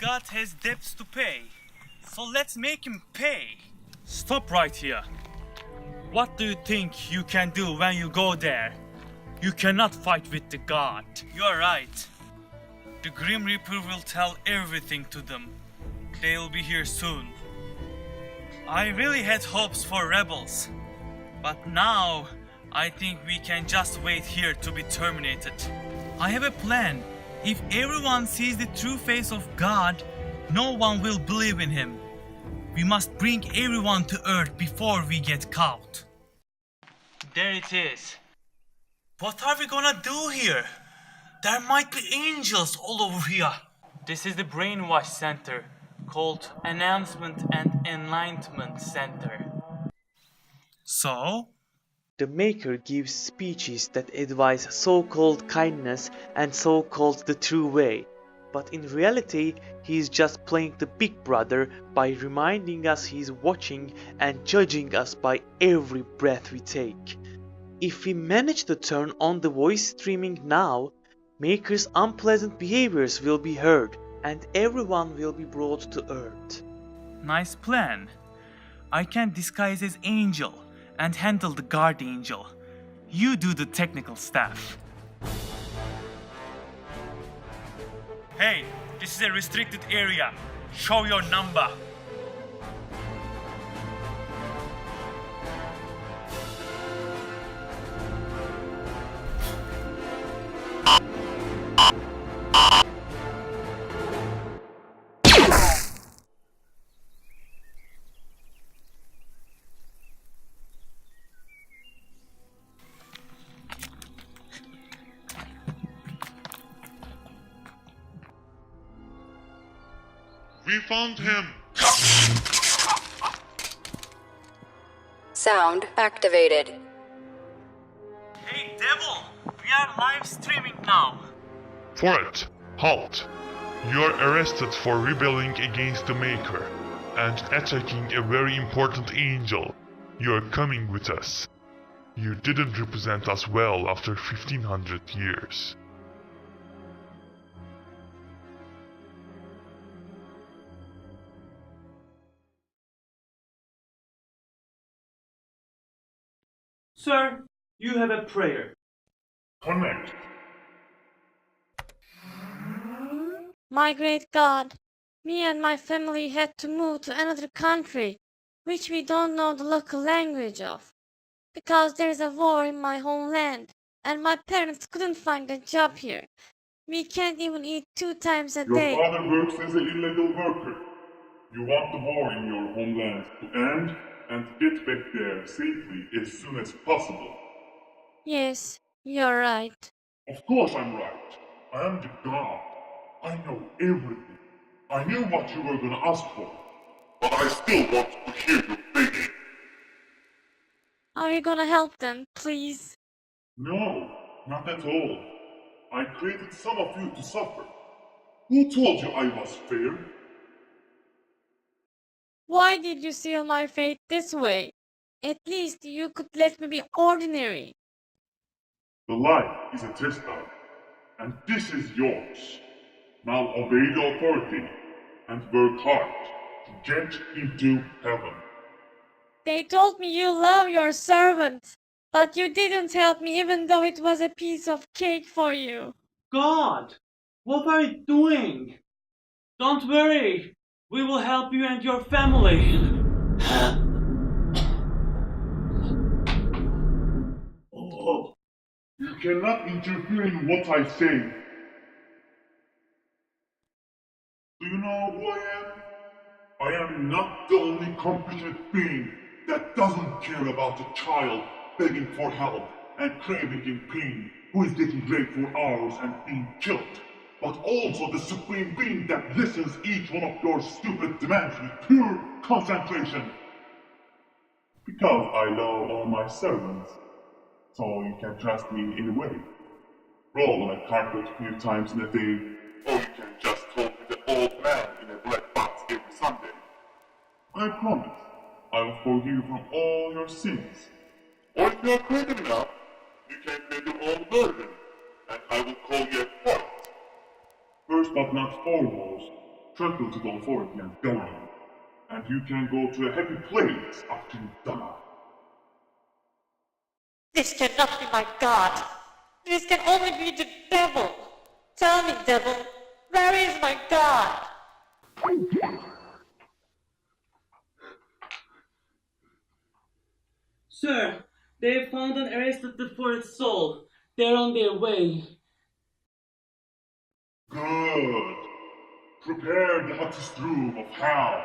God has debts to pay, so let's make him pay. Stop right here. What do you think you can do when you go there? You cannot fight with the God. You are right. The Grim Reaper will tell everything to them. They'll be here soon. I really had hopes for rebels, but now I think we can just wait here to be terminated. I have a plan. If everyone sees the true face of God, no one will believe in him. We must bring everyone to Earth before we get caught. There it is. What are we gonna do here? There might be angels all over here. This is the Brainwash Center, called Announcement and Enlightenment Center. So? The Maker gives speeches that advise so-called kindness and so-called the true way. But in reality, he is just playing the big brother by reminding us he is watching and judging us by every breath we take. If we manage to turn on the voice streaming now, Maker's unpleasant behaviors will be heard and everyone will be brought to Earth. Nice plan. I can disguise as Angel and handle the Guard Angel. You do the technical stuff. Hey, this is a restricted area. Show your number. We found him! Sound activated. Hey, Devil! We are live streaming now. Forret, halt! You are arrested for rebelling against the Maker and attacking a very important angel. You are coming with us. You didn't represent us well after 1500 years. Sir, you have a prayer. Connect. My great God, me and my family had to move to another country, which we don't know the local language of, because there's a war in my homeland, and my parents couldn't find a job here. We can't even eat 2 times a day. Your father works as an illegal worker. You want the war in your homeland to end and get back there safely as soon as possible. Yes, you're right. Of course I'm right. I am the God. I know everything. I knew what you were gonna ask for. But I still want to hear you begging. Are you gonna help them, please? No, not at all. I created some of you to suffer. Who told you I was fair? Why did you seal my fate this way? At least you could let me be ordinary. The life is a test dive, and this is yours. Now obey the authority and work hard to get into heaven. They told me you love your servant, but you didn't help me even though it was a piece of cake for you. God, what are you doing? Don't worry. We will help you and your family. Oh, you cannot interfere in what I say. Do you know who I am? I am not the only competent being that doesn't care about a child begging for help and craving in pain who is getting raped for hours and being killed, but also the supreme being that listens each one of your stupid demands with pure concentration. Because I love all my servants, so you can trust me in a way. Roll on a carpet a few times in a day, or you can just talk with an old man in a black box every Sunday. I promise, I will forgive you from all your sins. Or if you are creative enough, you can make your own version, and I will call you a poet. First but not foremost, travel to the authority and government, and you can go to a happy place after you die. This cannot be my God. This can only be the devil. Tell me, devil, where is my God? Sir, they have found and arrested the fourth soul. They're on their way. Good. Prepare the hottest room of hell.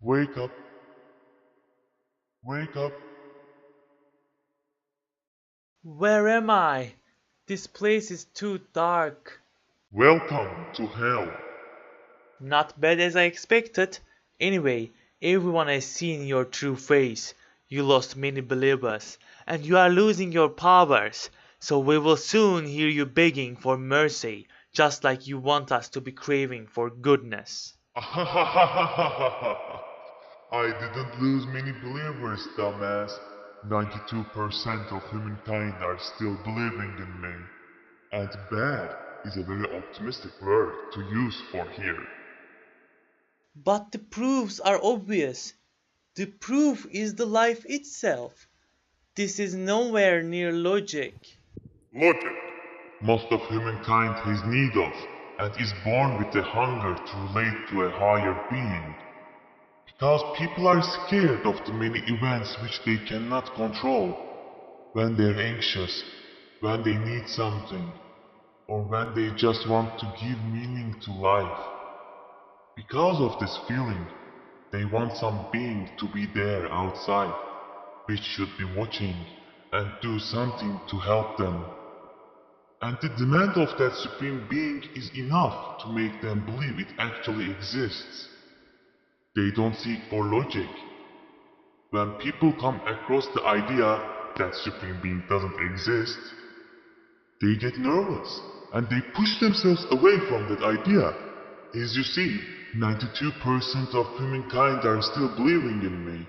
Wake up. Wake up. Where am I? This place is too dark. Welcome to hell. Not bad as I expected. Anyway, everyone has seen your true face. You lost many believers, and you are losing your powers. So we will soon hear you begging for mercy, just like you want us to be craving for goodness. I didn't lose many believers, dumbass. 92% of humankind are still believing in me. And bad is a very optimistic word to use for here. But the proofs are obvious. The proof is the life itself. This is nowhere near logic. Logic. Most of humankind has need of, and is born with a hunger to relate to a higher being. Because people are scared of the many events which they cannot control. When they're anxious, when they need something, or when they just want to give meaning to life. Because of this feeling, they want some being to be there outside, which should be watching and do something to help them. And the demand of that supreme being is enough to make them believe it actually exists. They don't seek for logic. When people come across the idea that supreme being doesn't exist, they get nervous and they push themselves away from that idea. As you see, 92% of humankind are still believing in me.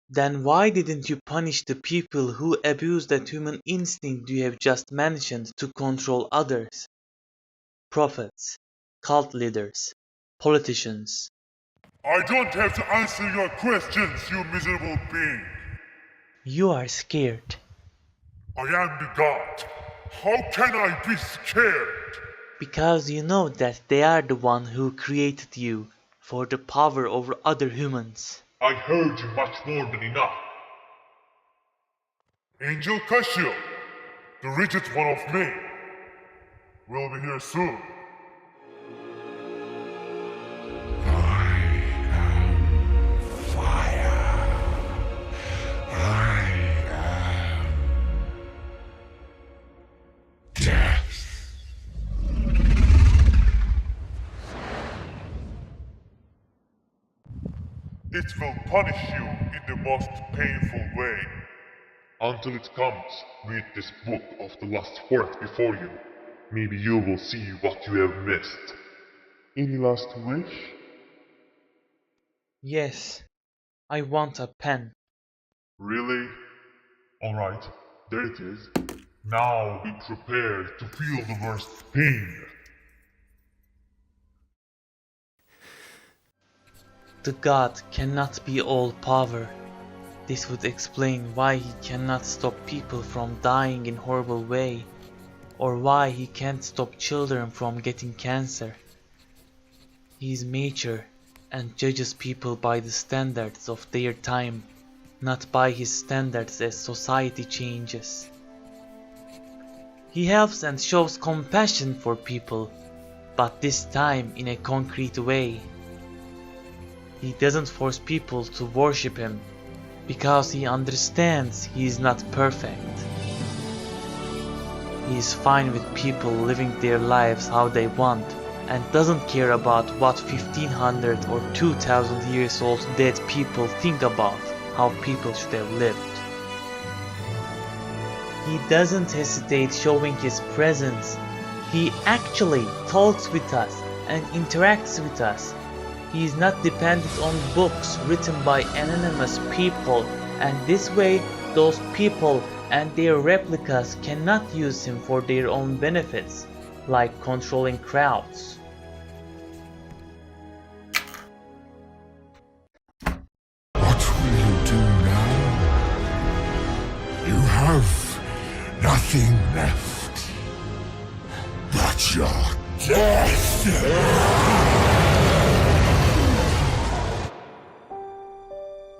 Then why didn't you punish the people who abuse that human instinct you have just mentioned to control others? Prophets, cult leaders, politicians. I don't have to answer your questions, you miserable being. You are scared. I am the God. How can I be scared? Because you know that they are the one who created you for the power over other humans. I heard you much more than enough. Angel Cascio, the rigid one of me, will be here soon. It will punish you in the most painful way. Until it comes, read this book of the last fourth before you. Maybe you will see what you have missed. Any last wish? Yes, I want a pen. Really? Alright, there it is. Now be prepared to feel the worst pain. The God cannot be all power. This would explain why he cannot stop people from dying in horrible way, or why he can't stop children from getting cancer. He is mature and judges people by the standards of their time, not by his standards as society changes. He helps and shows compassion for people, but this time in a concrete way. He doesn't force people to worship him, because he understands he is not perfect. He is fine with people living their lives how they want, and doesn't care about what 1500 or 2000 years old dead people think about how people should have lived. He doesn't hesitate showing his presence. He actually talks with us and interacts with us. He is not dependent on books written by anonymous people, and this way those people and their replicas cannot use him for their own benefits, like controlling crowds. What will you do now? You have nothing left but your death.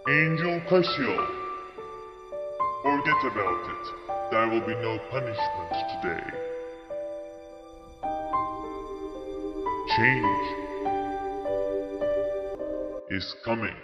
Angel Casio. Forget about it. There will be no punishment today. Change is coming.